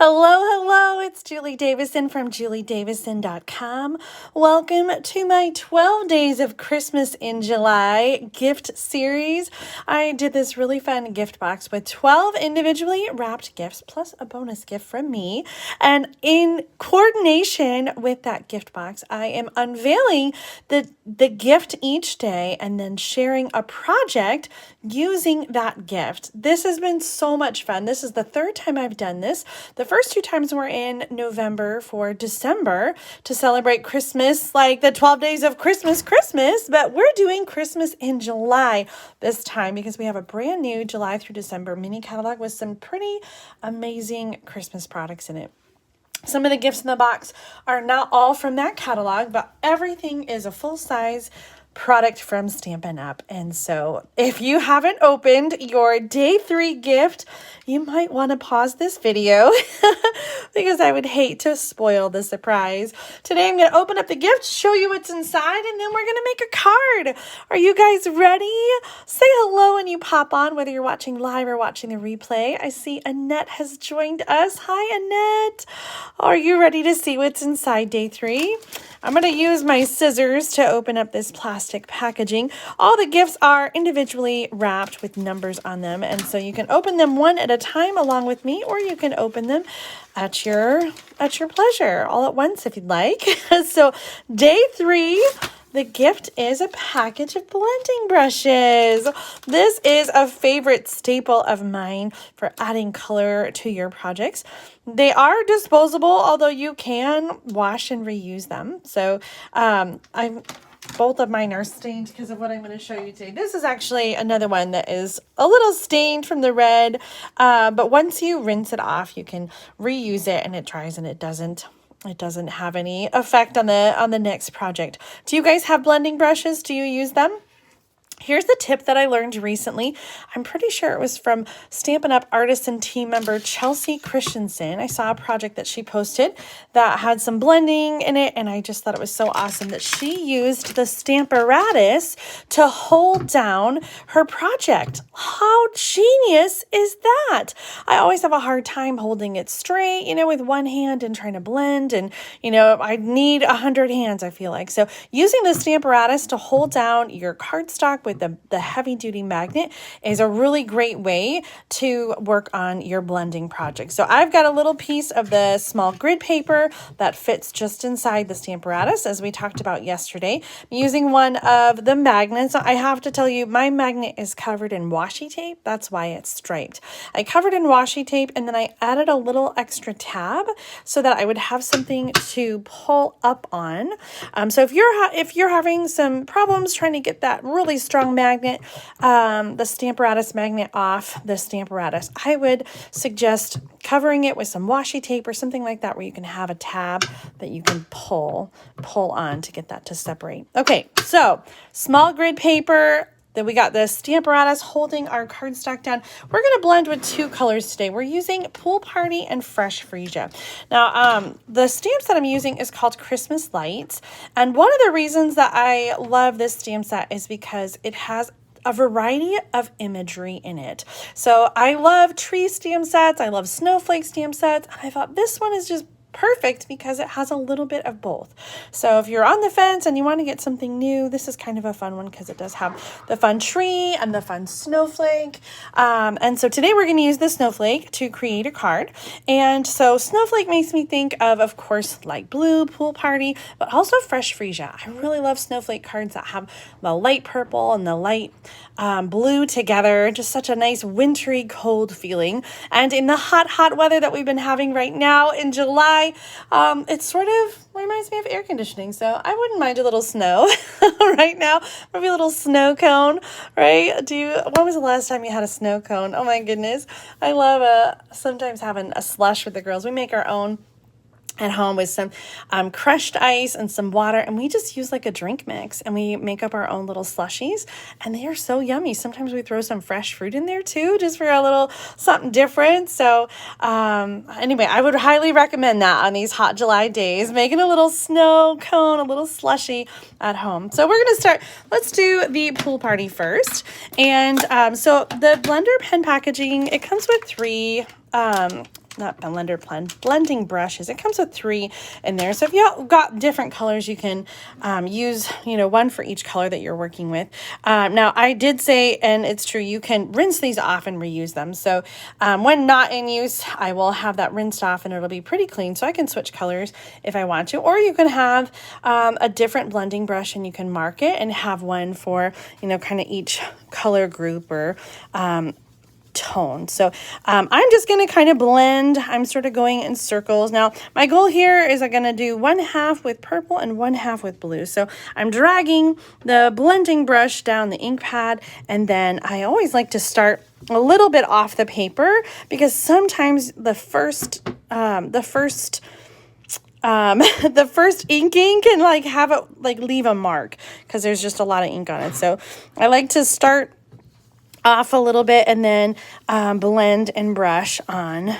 Hello, it's Julie Davison from juliedavison.com. Welcome to my 12 Days of Christmas in July gift series. I did this really fun gift box with 12 individually wrapped gifts plus a bonus gift from me. And in coordination with that gift box, I am unveiling the gift each day and then sharing a project using that gift. This has been so much fun. This is the third time I've done this. The first two times were in November for December to celebrate Christmas, like the 12 days of Christmas, but we're doing Christmas in July this time because we have a brand new July through December mini catalog with some pretty amazing Christmas products in it. Some of the gifts in the box are not all from that catalog, but everything is a full-size product from Stampin' Up. And so if you haven't opened your day 3 gift, you might want to pause this video because I would hate to spoil the surprise. Today I'm going to open up the gift, show you what's inside, and then we're going to make a card. Are you guys ready? Say hello when you pop on, whether you're watching live or watching the replay. I see Annette has joined us. Hi, Annette. Are you ready to see what's inside day 3? I'm going to use my scissors to open up this plastic packaging. All the gifts are individually wrapped with numbers on them, and so you can open them one at a time along with me, or you can open them at your pleasure all at once if you'd like. So day 3, the gift is a package of blending brushes. This is a favorite staple of mine for adding color to your projects. They are disposable, although you can wash and reuse them. So both of mine are stained because of what I'm going to show you today. This is actually another one that is a little stained from the red, but once you rinse it off, you can reuse it and it dries and it doesn't have any effect on the next project. Do you guys have blending brushes? Do you use them? Here's the tip that I learned recently. I'm pretty sure it was from Stampin' Up! Artisan team member Chelsea Christensen. I saw a project that she posted that had some blending in it, and I just thought it was so awesome that she used the Stamparatus to hold down her project. How genius is that? I always have a hard time holding it straight, with one hand and trying to blend, and, I need 100 hands, I feel like. So using the Stamparatus to hold down your cardstock with the heavy duty magnet is a really great way to work on your blending project. So I've got a little piece of the small grid paper that fits just inside the Stamparatus, as we talked about yesterday. I'm using one of the magnets. I have to tell you, my magnet is covered in washi tape. That's why it's striped. I covered in washi tape, and then I added a little extra tab so that I would have something to pull up on. So if you're having some problems trying to get that really strong magnet, the Stamparatus magnet off the Stamparatus, I would suggest covering it with some washi tape or something like that, where you can have a tab that you can pull on to get that to separate. Okay, so small grid paper. Then we got the Stamparatus holding our cardstock down. We're going to blend with 2 colors today. We're using Pool Party and Fresh Freesia. Now, the stamps that I'm using is called Christmas Lights. And one of the reasons that I love this stamp set is because it has a variety of imagery in it. So I love tree stamp sets. I love snowflake stamp sets. And I thought this one is just perfect because it has a little bit of both. So if you're on the fence and you want to get something new, this is kind of a fun one because it does have the fun tree and the fun snowflake. And so today we're going to use the snowflake to create a card. And so snowflake makes me think of course, light blue, Pool Party, but also Fresh Freesia. I really love snowflake cards that have the light purple and the light blue together. Just such a nice wintry cold feeling. And in the hot weather that we've been having right now in July, it sort of reminds me of air conditioning, so I wouldn't mind a little snow right now. Maybe a little snow cone, right? When was the last time you had a snow cone? Oh my goodness. I love sometimes having a slush with the girls. We make our own at home with some crushed ice and some water, and we just use like a drink mix, and we make up our own little slushies, and they are so yummy. Sometimes we throw some fresh fruit in there too, just for a little something different. So anyway, I would highly recommend that on these hot July days, making a little snow cone, a little slushy at home. So we're going to start. Let's do the Pool Party first. And so the blender pen packaging, it comes with 3 not blending brushes. It comes with 3 in there. So if you've got different colors, you can use, one for each color that you're working with. Now, I did say, and it's true, you can rinse these off and reuse them. So when not in use, I will have that rinsed off and it'll be pretty clean. So I can switch colors if I want to. Or you can have a different blending brush and you can mark it and have one for, kind of each color group or tone. So I'm just going to kind of blend. I'm sort of going in circles. Now, my goal here is I'm going to do 1/2 with purple and 1/2 with blue. So I'm dragging the blending brush down the ink pad, and then I always like to start a little bit off the paper because sometimes the first inking can have it leave a mark because there's just a lot of ink on it. So I like to start off a little bit and then blend and brush on.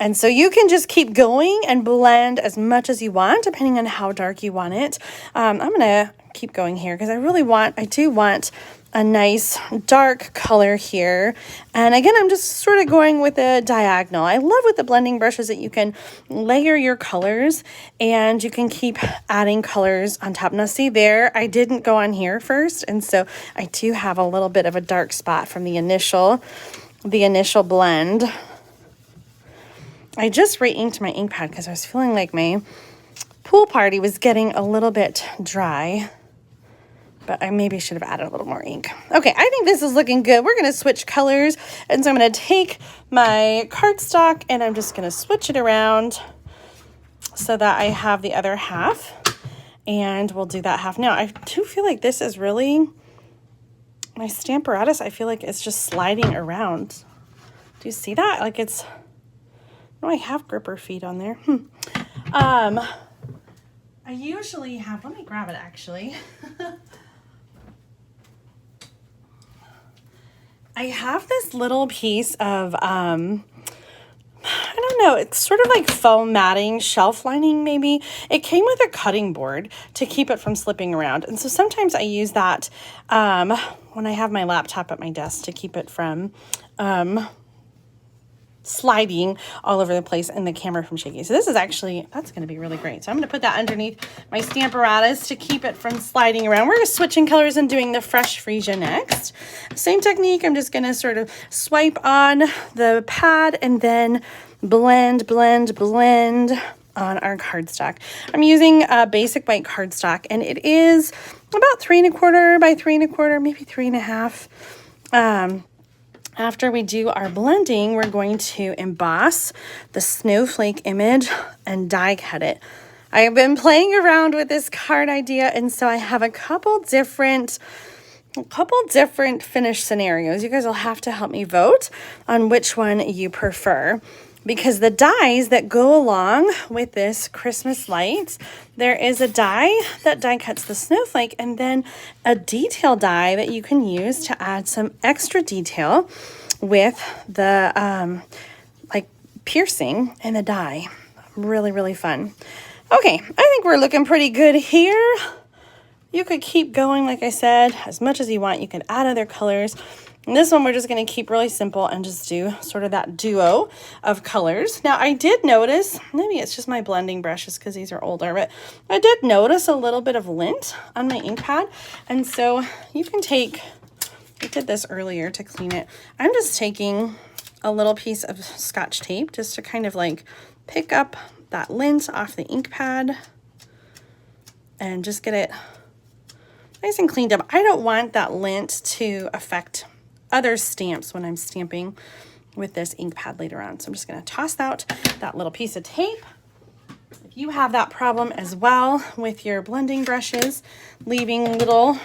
And so you can just keep going and blend as much as you want, depending on how dark you want it. I'm going to keep going here because I do want a nice dark color here. And again, I'm just sort of going with a diagonal. I love with the blending brushes that you can layer your colors and you can keep adding colors on top. Now see there, I didn't go on here first. And so I do have a little bit of a dark spot from the initial blend. I just re-inked my ink pad because I was feeling like my pool party was getting a little bit dry. But I maybe should have added a little more ink. Okay, I think this is looking good. We're going to switch colors. And so I'm going to take my cardstock and I'm just going to switch it around so that I have the other half. And we'll do that half. Now, I do feel like this is really, my Stamparatus, I feel like it's just sliding around. Do you see that? I have gripper feet on there. I usually have, let me grab it actually. I have this little piece of, I don't know, it's sort of like foam matting, shelf lining maybe. It came with a cutting board to keep it from slipping around. And so sometimes I use that when I have my laptop at my desk to keep it from sliding all over the place and the camera from shaking. So this is actually, that's going to be really great. So I'm going to put that underneath my Stamparatus to keep it from sliding around. We're switching colors and doing the fresh freesia next. Same technique. I'm just going to sort of swipe on the pad and then blend on our cardstock. I'm using a basic white cardstock and it is about 3 1/4 by 3 1/4, maybe 3 1/2. After we do our blending, we're going to emboss the snowflake image and die cut it. I have been playing around with this card idea, and so I have a couple different finish scenarios. You guys will have to help me vote on which one you prefer. Because the dies that go along with this Christmas lights, there is a die that die cuts the snowflake and then a detail die that you can use to add some extra detail with the piercing and the die. Really, really fun. Okay, I think we're looking pretty good here. You could keep going, like I said, as much as you want. You can add other colors. And this one, we're just going to keep really simple and just do sort of that duo of colors. Now, I did notice, maybe it's just my blending brushes because these are older, but I did notice a little bit of lint on my ink pad. And so you can take, I did this earlier to clean it. I'm just taking a little piece of Scotch tape just to kind of pick up that lint off the ink pad and just get it nice and cleaned up. I don't want that lint to affect other stamps when I'm stamping with this ink pad later on. So I'm just going to toss out that little piece of tape. If you have that problem as well with your blending brushes, leaving little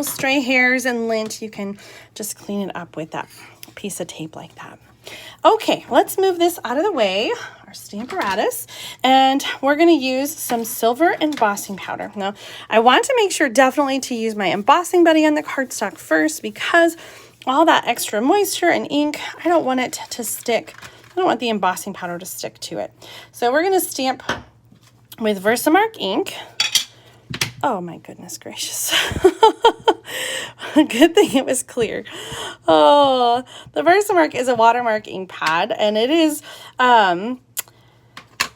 stray hairs and lint, you can just clean it up with that piece of tape like that. Okay, let's move this out of the way, our Stamparatus, and we're going to use some silver embossing powder. Now, I want to make sure definitely to use my embossing buddy on the cardstock first because all that extra moisture and ink, I don't want it to stick. I don't want the embossing powder to stick to it. So we're going to stamp with Versamark ink Oh my goodness gracious. Good thing it was clear. Oh, the Versamark is a watermark ink pad, and it is a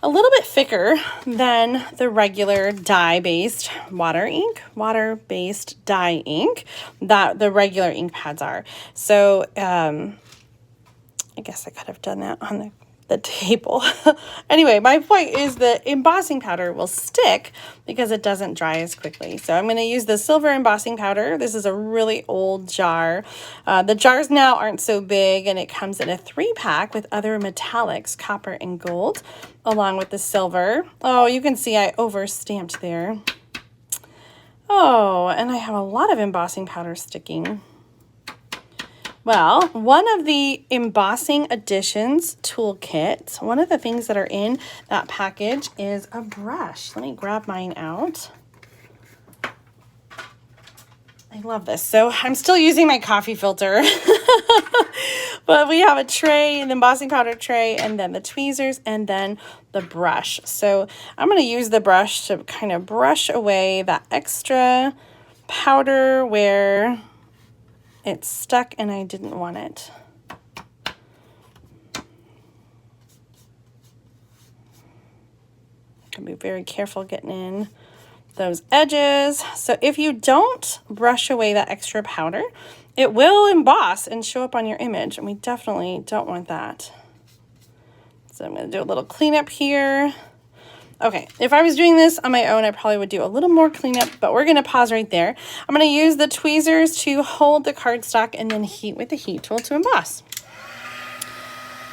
little bit thicker than the regular dye-based water-based dye ink that the regular ink pads are. So I guess I could have done that on the table. Anyway, my point is the embossing powder will stick because it doesn't dry as quickly. So I'm going to use the silver embossing powder. This is a really old jar. The jars now aren't so big, and it comes in a 3-pack with other metallics, copper and gold, along with the silver. Oh, you can see I overstamped there. Oh, and I have a lot of embossing powder sticking. Well, one of the embossing additions toolkit, one of the things that are in that package is a brush. Let me grab mine out. I love this. So I'm still using my coffee filter, but we have a tray, an embossing powder tray, and then the tweezers, and then the brush. So I'm going to use the brush to kind of brush away that extra powder where it's stuck and I didn't want it. I can be very careful getting in those edges. So if you don't brush away that extra powder, it will emboss and show up on your image, and we definitely don't want that. So I'm going to do a little cleanup here. Okay, if I was doing this on my own, I probably would do a little more cleanup, but we're going to pause right there. I'm going to use the tweezers to hold the cardstock and then heat with the heat tool to emboss.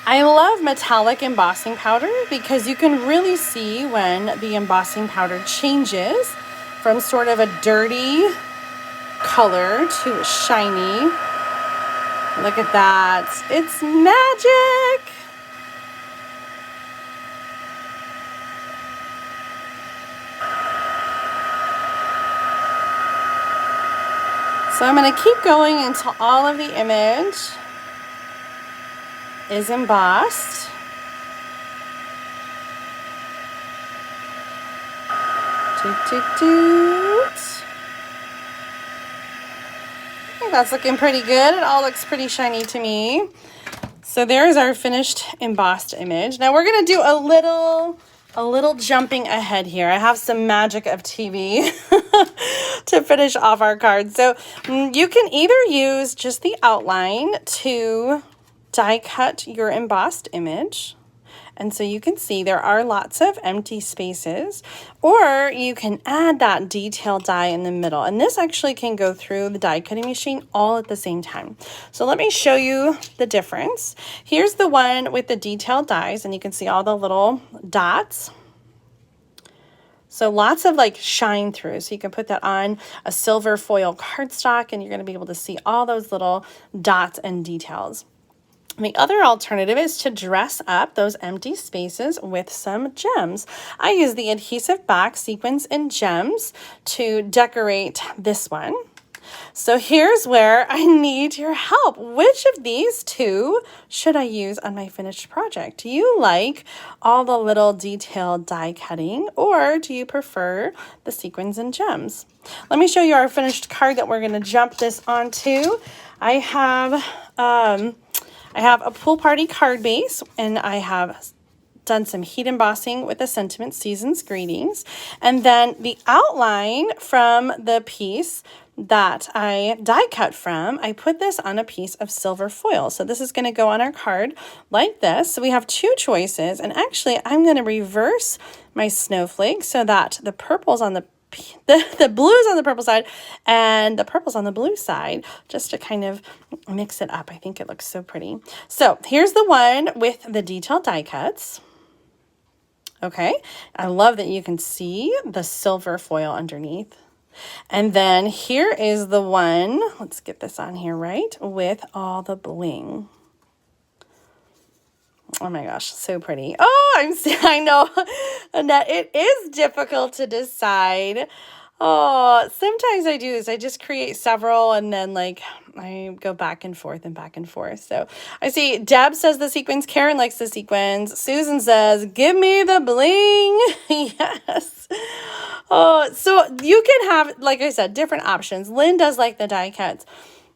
I love metallic embossing powder because you can really see when the embossing powder changes from sort of a dirty color to a shiny. Look at that. It's magic. So I'm going to keep going until all of the image is embossed. I think that's looking pretty good. It all looks pretty shiny to me. So there's our finished embossed image. Now we're going to do a little jumping ahead here. I have some magic of TV to finish off our card. So you can either use just the outline to die cut your embossed image. And so you can see there are lots of empty spaces, or you can add that detail die in the middle. And this actually can go through the die cutting machine all at the same time. So let me show you the difference. Here's the one with the detailed dies, and you can see all the little dots. So lots of like shine through. So you can put that on a silver foil cardstock, and you're going to be able to see all those little dots and details. The other alternative is to dress up those empty spaces with some gems. I use the adhesive box sequins and gems to decorate this one. So here's where I need your help. Which of these two should I use on my finished project? Do you like all the little detailed die cutting, or do you prefer the sequins and gems? Let me show you our finished card that we're going to jump this onto. I have a pool party card base, and I have done some heat embossing with the sentiment Seasons Greetings. And then the outline from the piece that I die cut from, I put this on a piece of silver foil. So this is going to go on our card like this. So we have two choices, and actually I'm going to reverse my snowflake so that the purple's on the blue's on the purple side and the purple's on the blue side, just to kind of mix it up. I think it looks so pretty. So here's the one with the detailed die cuts. Okay, I love that you can see the silver foil underneath. And then here is the one, let's get this on here right, with all the bling. Oh my gosh, so pretty. Oh, I know, Annette, it is difficult to decide. Oh, sometimes I do this. I just create several and then like I go back and forth and back and forth. So I see Deb says the sequins. Karen likes the sequins. Susan says, give me the bling. Yes. Oh, so you can have, like I said, different options. Lynn does like the die cuts,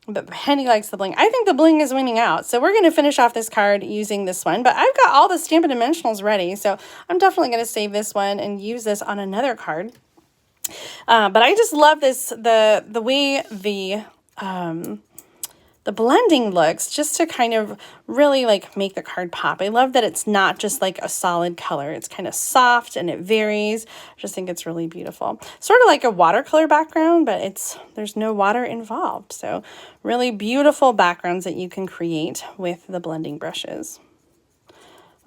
but Penny likes the bling. I think the bling is winning out. So we're going to finish off this card using this one, but I've got all the Stampin' Dimensionals ready. So I'm definitely going to save this one and use this on another card. But I just love this, the way the blending looks, just to kind of really like make the card pop. I love that it's not just like a solid color. It's kind of soft and it varies. I just think it's really beautiful. Sort of like a watercolor background, but there's no water involved. So really beautiful backgrounds that you can create with the blending brushes.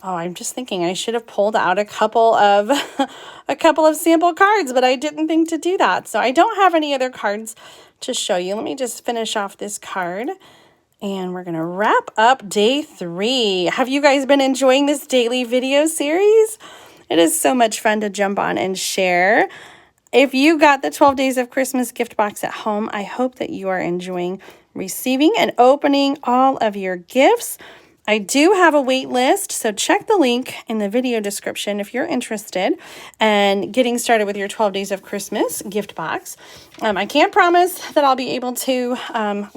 Oh, I'm just thinking I should have pulled out a couple of sample cards, but I didn't think to do that. So I don't have any other cards to show you. Let me just finish off this card and we're going to wrap up day 3. Have you guys been enjoying this daily video series? It is so much fun to jump on and share. If you got the 12 Days of Christmas gift box at home, I hope that you are enjoying receiving and opening all of your gifts. I do have a wait list, so check the link in the video description if you're interested in getting started with your 12 Days of Christmas gift box. I can't promise that I'll be able to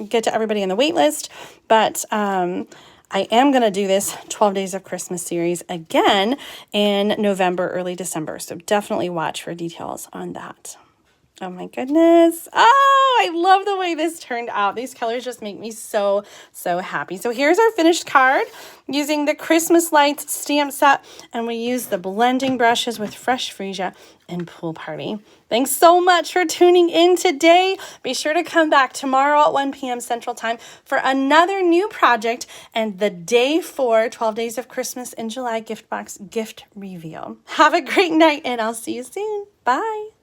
get to everybody in the wait list, but I am going to do this 12 Days of Christmas series again in November, early December, so definitely watch for details on that. Oh my goodness. Oh, I love the way this turned out. These colors just make me so, so happy. So here's our finished card using the Christmas Lights stamp set, and we use the blending brushes with Fresh Freesia and Pool Party. Thanks so much for tuning in today. Be sure to come back tomorrow at 1 p.m. Central Time for another new project and the day 4 12 Days of Christmas in July gift box gift reveal. Have a great night, and I'll see you soon. Bye.